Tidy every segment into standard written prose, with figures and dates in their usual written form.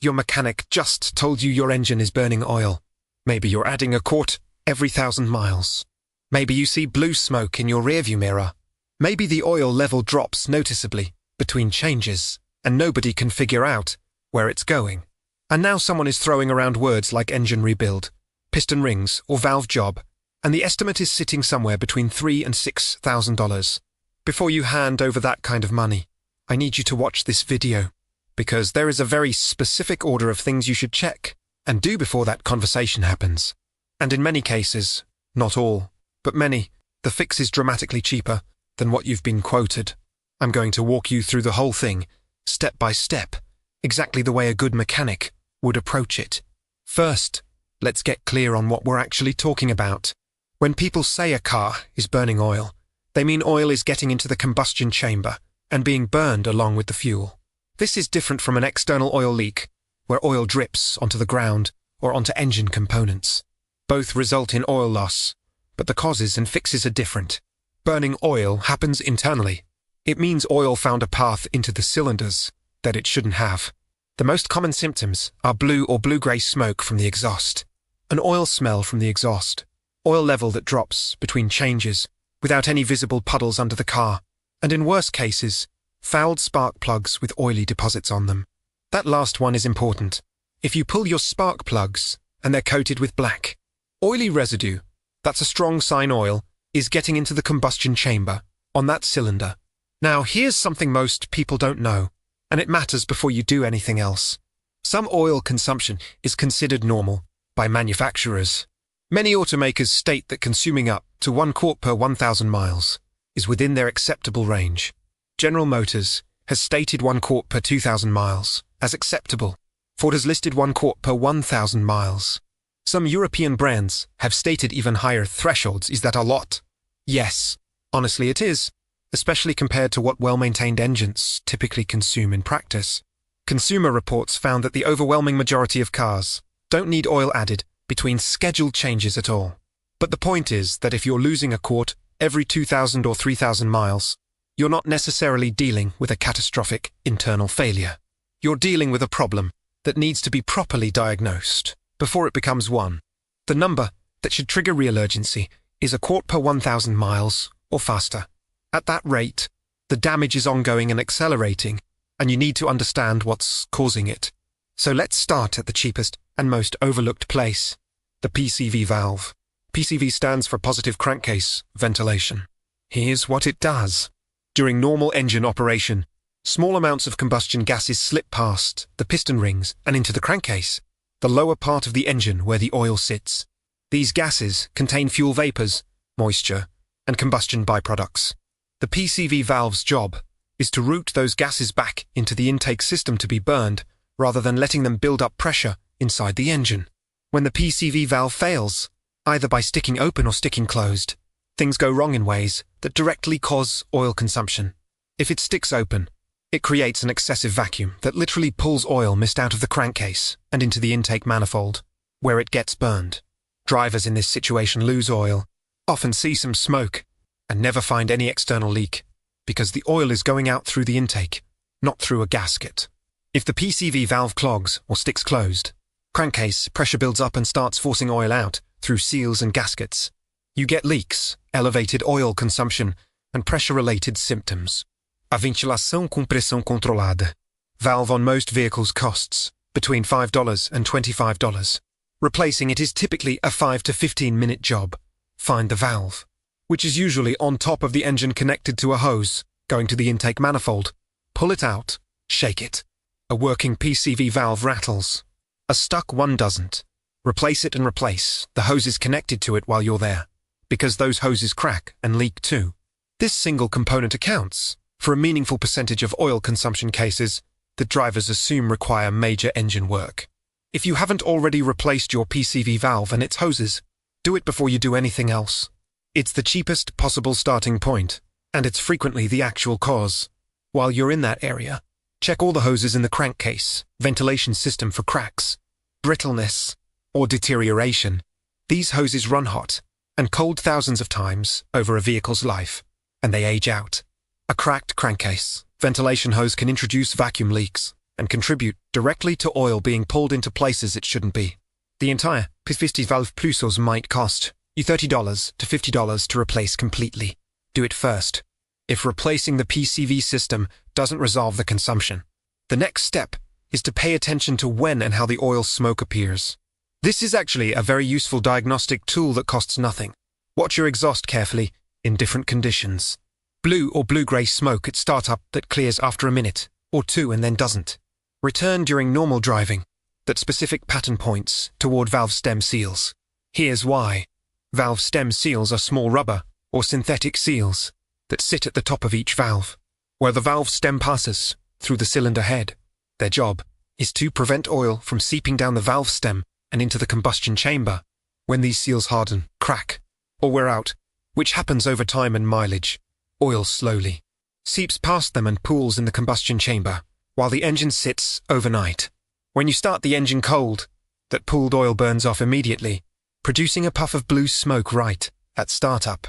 Your mechanic just told you your engine is burning oil. Maybe you're adding a quart every 1,000 miles. Maybe you see blue smoke in your rearview mirror. Maybe the oil level drops noticeably between changes, and nobody can figure out where it's going. And now someone is throwing around words like engine rebuild, piston rings, or valve job, and the estimate is sitting somewhere between $3,000 and $6,000. Before you hand over that kind of money, I need you to watch this video, because there is a very specific order of things you should check and do before that conversation happens. And in many cases, not all, but many, the fix is dramatically cheaper than what you've been quoted. I'm going to walk you through the whole thing, step by step, exactly the way a good mechanic would approach it. First, let's get clear on what we're actually talking about. When people say a car is burning oil, they mean oil is getting into the combustion chamber and being burned along with the fuel. This is different from an external oil leak, where oil drips onto the ground or onto engine components. Both result in oil loss, but the causes and fixes are different. Burning oil happens internally. It means oil found a path into the cylinders that it shouldn't have. The most common symptoms are blue or blue-grey smoke from the exhaust, an oil smell from the exhaust, oil level that drops between changes without any visible puddles under the car, and in worse cases, fouled spark plugs with oily deposits on them. That last one is important. If you pull your spark plugs and they're coated with black, oily residue, that's a strong sign oil is getting into the combustion chamber on that cylinder. Now, here's something most people don't know, and it matters before you do anything else. Some oil consumption is considered normal by manufacturers. Many automakers state that consuming up to 1 quart per 1,000 miles is within their acceptable range. General Motors has stated 1 quart per 2,000 miles as acceptable. Ford has listed 1 quart per 1,000 miles. Some European brands have stated even higher thresholds. Is that a lot? Yes, honestly it is, especially compared to what well-maintained engines typically consume in practice. Consumer reports found that the overwhelming majority of cars don't need oil added between scheduled changes at all. But the point is that if you're losing a quart every 2,000 or 3,000 miles, you're not necessarily dealing with a catastrophic internal failure. You're dealing with a problem that needs to be properly diagnosed before it becomes one. The number that should trigger real urgency is a quart per 1,000 miles or faster. At that rate, the damage is ongoing and accelerating, and you need to understand what's causing it. So let's start at the cheapest and most overlooked place, the PCV valve. PCV stands for positive crankcase ventilation. Here's what it does. During normal engine operation, small amounts of combustion gases slip past the piston rings and into the crankcase, the lower part of the engine where the oil sits. These gases contain fuel vapors, moisture, and combustion byproducts. The PCV valve's job is to route those gases back into the intake system to be burned, rather than letting them build up pressure inside the engine. When the PCV valve fails, either by sticking open or sticking closed, things go wrong in ways that directly cause oil consumption. If it sticks open, it creates an excessive vacuum that literally pulls oil mist out of the crankcase and into the intake manifold, where it gets burned. Drivers in this situation lose oil, often see some smoke, and never find any external leak, because the oil is going out through the intake, not through a gasket. If the PCV valve clogs or sticks closed, crankcase pressure builds up and starts forcing oil out through seals and gaskets. You get leaks, elevated oil consumption, and pressure-related symptoms. A ventilação com pressão controlada. Valve on most vehicles costs between $5 and $25. Replacing it is typically a 5 to 15-minute job. Find the valve, which is usually on top of the engine connected to a hose, going to the intake manifold. Pull it out, shake it. A working PCV valve rattles. A stuck one doesn't. Replace it and replace the hoses connected to it while you're there, because those hoses crack and leak too. This single component accounts for a meaningful percentage of oil consumption cases that drivers assume require major engine work. If you haven't already replaced your PCV valve and its hoses, do it before you do anything else. It's the cheapest possible starting point, and it's frequently the actual cause. While you're in that area, check all the hoses in the crankcase ventilation system for cracks, brittleness, or deterioration. These hoses run hot and cold thousands of times over a vehicle's life, and they age out. A cracked crankcase ventilation hose can introduce vacuum leaks and contribute directly to oil being pulled into places it shouldn't be. The entire P50 valve plusos might cost you $30 to $50 to replace completely. Do it first. If replacing the PCV system doesn't resolve the consumption, the next step is to pay attention to when and how the oil smoke appears. This is actually a very useful diagnostic tool that costs nothing. Watch your exhaust carefully in different conditions. Blue or blue-grey smoke at startup that clears after a minute or two and then doesn't. Return during normal driving that specific pattern points toward valve stem seals. Here's why. Valve stem seals are small rubber or synthetic seals that sit at the top of each valve, where the valve stem passes through the cylinder head. Their job is to prevent oil from seeping down the valve stem and into the combustion chamber. When these seals harden, crack, or wear out, which happens over time and mileage, oil slowly seeps past them and pools in the combustion chamber, while the engine sits overnight. When you start the engine cold, that pooled oil burns off immediately, producing a puff of blue smoke right at startup.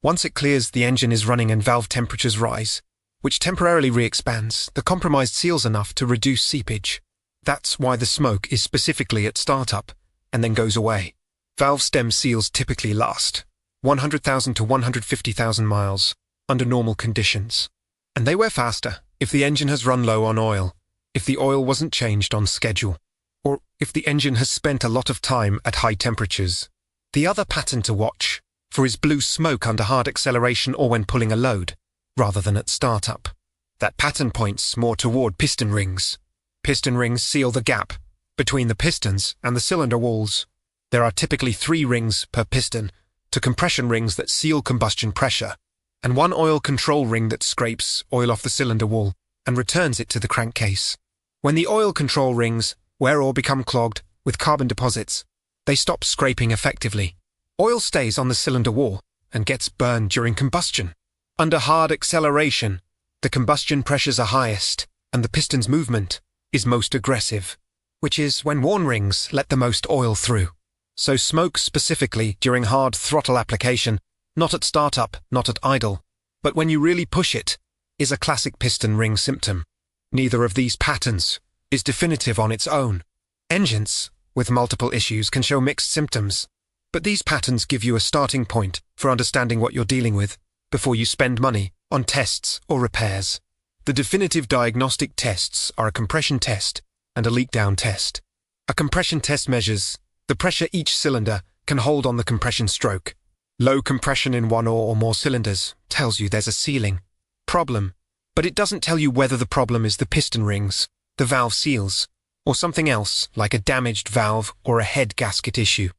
Once it clears, the engine is running and valve temperatures rise, which temporarily re-expands the compromised seals enough to reduce seepage. That's why the smoke is specifically at startup and then goes away. Valve stem seals typically last 100,000 to 150,000 miles under normal conditions, and they wear faster if the engine has run low on oil, if the oil wasn't changed on schedule, or if the engine has spent a lot of time at high temperatures. The other pattern to watch for is blue smoke under hard acceleration or when pulling a load, rather than at startup. That pattern points more toward piston rings. Piston rings seal the gap between the pistons and the cylinder walls. There are typically 3 rings per piston to compression rings that seal combustion pressure, and 1 oil control ring that scrapes oil off the cylinder wall and returns it to the crankcase. When the oil control rings wear or become clogged with carbon deposits, they stop scraping effectively. Oil stays on the cylinder wall and gets burned during combustion. Under hard acceleration, the combustion pressures are highest and the piston's movement is most aggressive, which is when worn rings let the most oil through. So smoke specifically during hard throttle application, not at startup, not at idle, but when you really push it, is a classic piston ring symptom. Neither of these patterns is definitive on its own. Engines with multiple issues can show mixed symptoms, but these patterns give you a starting point for understanding what you're dealing with before you spend money on tests or repairs. The definitive diagnostic tests are a compression test and a leak-down test. A compression test measures the pressure each cylinder can hold on the compression stroke. Low compression in one or more cylinders tells you there's a sealing problem, but it doesn't tell you whether the problem is the piston rings, the valve seals, or something else like a damaged valve or a head gasket issue.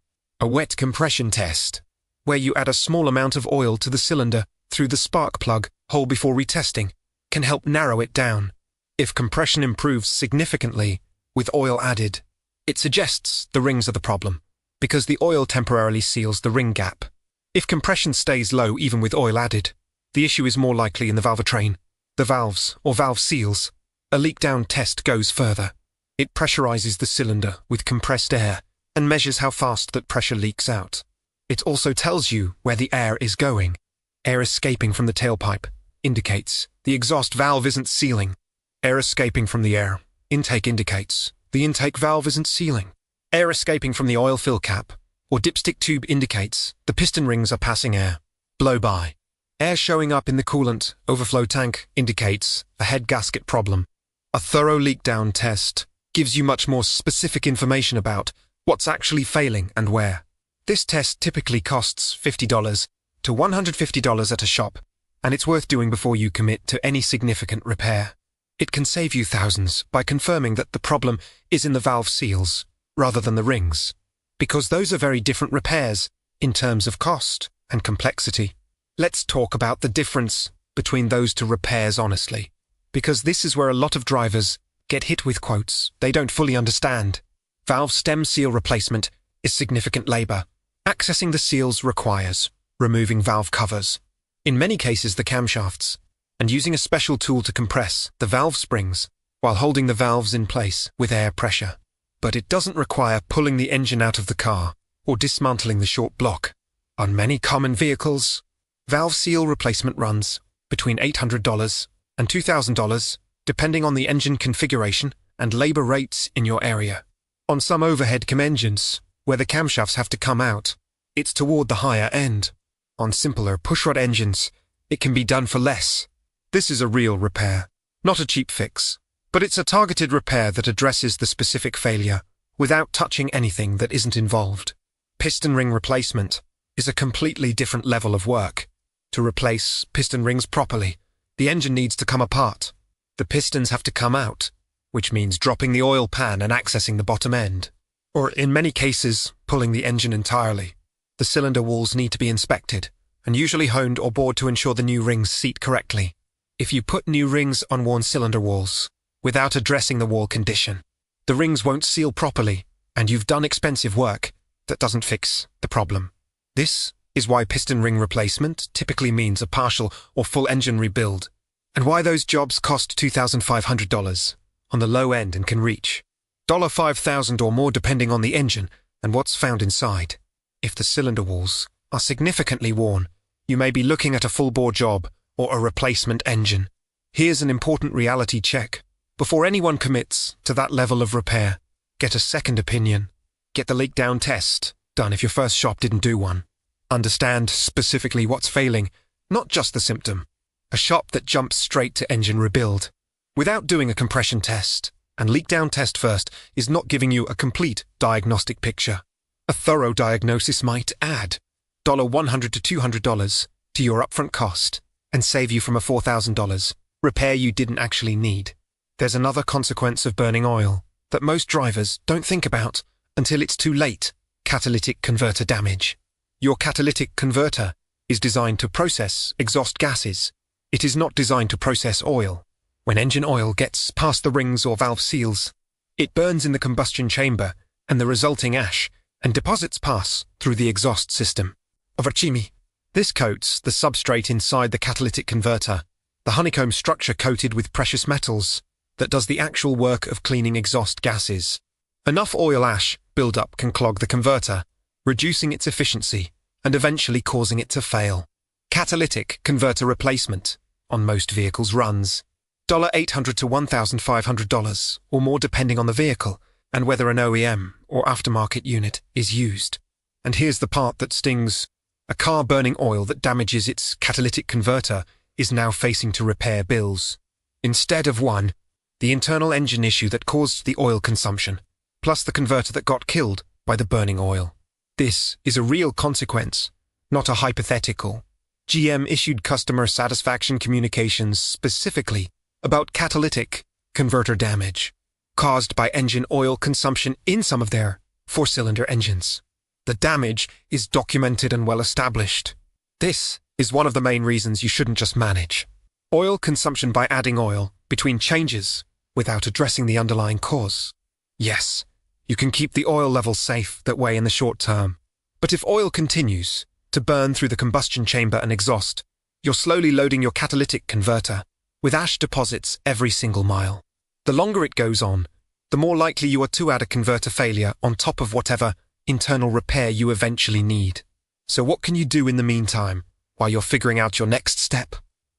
A wet compression test, where you add a small amount of oil to the cylinder through the spark plug hole before retesting, can help narrow it down. If compression improves significantly with oil added, it suggests the rings are the problem, because the oil temporarily seals the ring gap. If compression stays low even with oil added, the issue is more likely in the valvetrain, the valves or valve seals. A leak-down test goes further. It pressurizes the cylinder with compressed air and measures how fast that pressure leaks out. It also tells you where the air is going. Air escaping from the tailpipe indicates the exhaust valve isn't sealing. Air escaping from the air intake indicates the intake valve isn't sealing. Air escaping from the oil fill cap or dipstick tube indicates the piston rings are passing air. Blow-by. Air showing up in the coolant overflow tank indicates a head gasket problem. A thorough leak-down test gives you much more specific information about what's actually failing and where. This test typically costs $50 to $150 at a shop, and it's worth doing before you commit to any significant repair. It can save you thousands by confirming that the problem is in the valve seals rather than the rings, because those are very different repairs in terms of cost and complexity. Let's talk about the difference between those two repairs honestly, because this is where a lot of drivers get hit with quotes they don't fully understand. Valve stem seal replacement is significant labor. Accessing the seals requires removing valve covers, in many cases the camshafts, and using a special tool to compress the valve springs while holding the valves in place with air pressure. But it doesn't require pulling the engine out of the car or dismantling the short block. On many common vehicles, valve seal replacement runs between $800 and $2,000, depending on the engine configuration and labor rates in your area. On some overhead cam engines, where the camshafts have to come out, it's toward the higher end. On simpler pushrod engines, it can be done for less. This is a real repair, not a cheap fix, but it's a targeted repair that addresses the specific failure without touching anything that isn't involved. Piston ring replacement is a completely different level of work. To replace piston rings properly, the engine needs to come apart. The pistons have to come out, which means dropping the oil pan and accessing the bottom end, or in many cases, pulling the engine entirely. The cylinder walls need to be inspected, and usually honed or bored to ensure the new rings seat correctly. If you put new rings on worn cylinder walls, without addressing the wall condition, the rings won't seal properly, and you've done expensive work that doesn't fix the problem. This is why piston ring replacement typically means a partial or full engine rebuild, and why those jobs cost $2,500 on the low end and can reach $5,000 or more depending on the engine and what's found inside. If the cylinder walls are significantly worn, you may be looking at a full-bore job or a replacement engine. Here's an important reality check. Before anyone commits to that level of repair, get a second opinion. Get the leak down test done if your first shop didn't do one. Understand specifically what's failing, not just the symptom. A shop that jumps straight to engine rebuild without doing a compression test and leak down test first is not giving you a complete diagnostic picture. A thorough diagnosis might add $100 to $200 to your upfront cost and save you from a $4,000 repair you didn't actually need. There's another consequence of burning oil that most drivers don't think about until it's too late: catalytic converter damage. Your catalytic converter is designed to process exhaust gases. It is not designed to process oil. When engine oil gets past the rings or valve seals, it burns in the combustion chamber and the resulting ash, and deposits pass through the exhaust system. Overchimi. This coats the substrate inside the catalytic converter, the honeycomb structure coated with precious metals that does the actual work of cleaning exhaust gases. Enough oil ash buildup can clog the converter, reducing its efficiency and eventually causing it to fail. Catalytic converter replacement on most vehicles runs $800 to $1,500 or more depending on the vehicle and whether an OEM or aftermarket unit is used. And here's the part that stings. A car burning oil that damages its catalytic converter is now facing to repair bills. Instead of one, the internal engine issue that caused the oil consumption, plus the converter that got killed by the burning oil. This is a real consequence, not a hypothetical. GM issued customer satisfaction communications specifically about catalytic converter damage caused by engine oil consumption in some of their four-cylinder engines. The damage is documented and well established. This is one of the main reasons you shouldn't just manage oil consumption by adding oil between changes without addressing the underlying cause. Yes, you can keep the oil levels safe that way in the short term, but if oil continues to burn through the combustion chamber and exhaust, you're slowly loading your catalytic converter with ash deposits every single mile. The longer it goes on, the more likely you are to add a converter failure on top of whatever internal repair you eventually need. So what can you do in the meantime while you're figuring out your next step?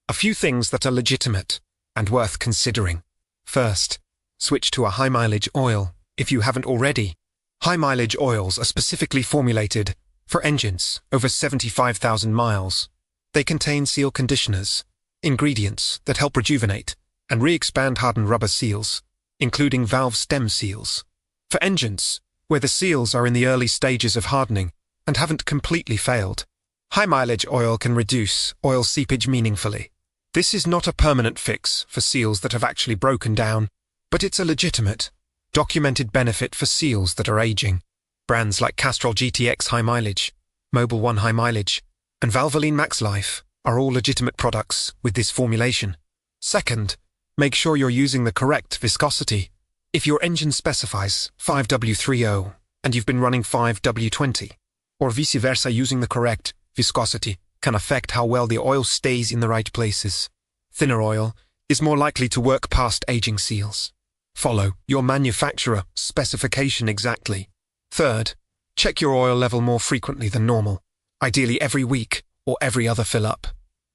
A few things that are legitimate and worth considering. First, switch to a high-mileage oil if you haven't already. High-mileage oils are specifically formulated for engines over 75,000 miles. They contain seal conditioners, ingredients that help rejuvenate and re-expand hardened rubber seals, including valve stem seals. For engines where the seals are in the early stages of hardening and haven't completely failed, high-mileage oil can reduce oil seepage meaningfully. This is not a permanent fix for seals that have actually broken down, but it's a legitimate, documented benefit for seals that are aging. Brands like Castrol GTX High Mileage, Mobil 1 High Mileage, and Valvoline Max Life are all legitimate products with this formulation. Second, make sure you're using the correct viscosity. If your engine specifies 5W30 and you've been running 5W20, or vice versa, using the correct viscosity can affect how well the oil stays in the right places. Thinner oil is more likely to work past aging seals. Follow your manufacturer specification exactly. Third, check your oil level more frequently than normal, ideally every week or every other fill-up.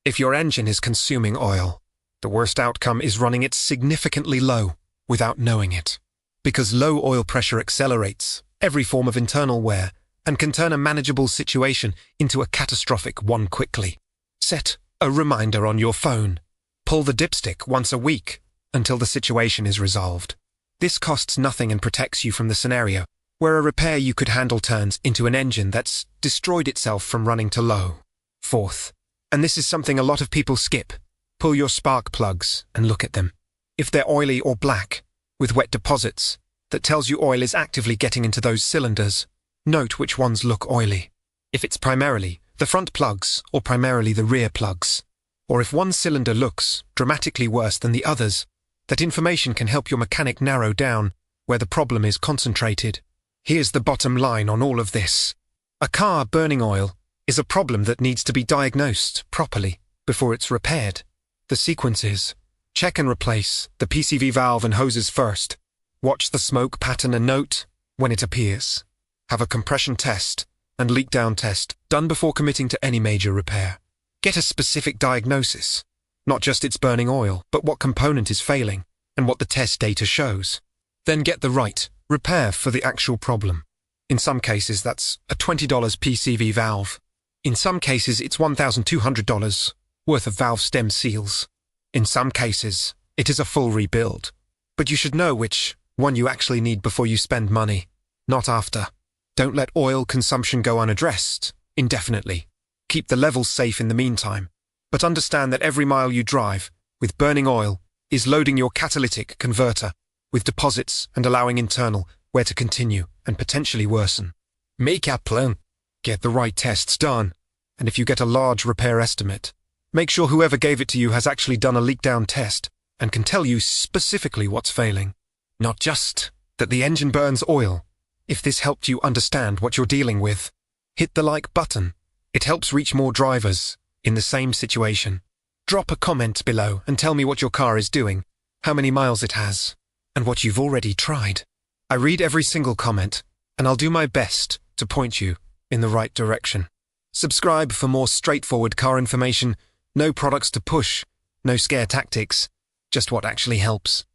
If your engine is consuming oil, the worst outcome is running it significantly low without knowing it. Because low oil pressure accelerates every form of internal wear and can turn a manageable situation into a catastrophic one quickly. Set a reminder on your phone. Pull the dipstick once a week until the situation is resolved. This costs nothing and protects you from the scenario where a repair you could handle turns into an engine that's destroyed itself from running to low. Fourth, and this is something a lot of people skip, pull your spark plugs and look at them. If they're oily or black, with wet deposits, that tells you oil is actively getting into those cylinders. Note which ones look oily. If it's primarily the front plugs or primarily the rear plugs, or if one cylinder looks dramatically worse than the others, that information can help your mechanic narrow down where the problem is concentrated. Here's the bottom line on all of this. A car burning oil is a problem that needs to be diagnosed properly before it's repaired. The sequence is: check and replace the PCV valve and hoses first. Watch the smoke pattern and note when it appears. Have a compression test and leak down test done before committing to any major repair. Get a specific diagnosis, not just it's burning oil, but what component is failing and what the test data shows. Then get the right repair for the actual problem. In some cases, that's a $20 PCV valve. In some cases, it's $1,200 worth of valve stem seals. In some cases, it is a full rebuild. But you should know which one you actually need before you spend money, not after. Don't let oil consumption go unaddressed indefinitely. Keep the levels safe in the meantime, but understand that every mile you drive with burning oil is loading your catalytic converter with deposits and allowing internal wear to continue and potentially worsen. Make a plan. Get the right tests done. And if you get a large repair estimate, make sure whoever gave it to you has actually done a leak down test and can tell you specifically what's failing. Not just that the engine burns oil. If this helped you understand what you're dealing with, hit the like button. It helps reach more drivers in the same situation. Drop a comment below and tell me what your car is doing, how many miles it has, and what you've already tried. I read every single comment, and I'll do my best to point you in the right direction. Subscribe for more straightforward car information, no products to push, no scare tactics, just what actually helps.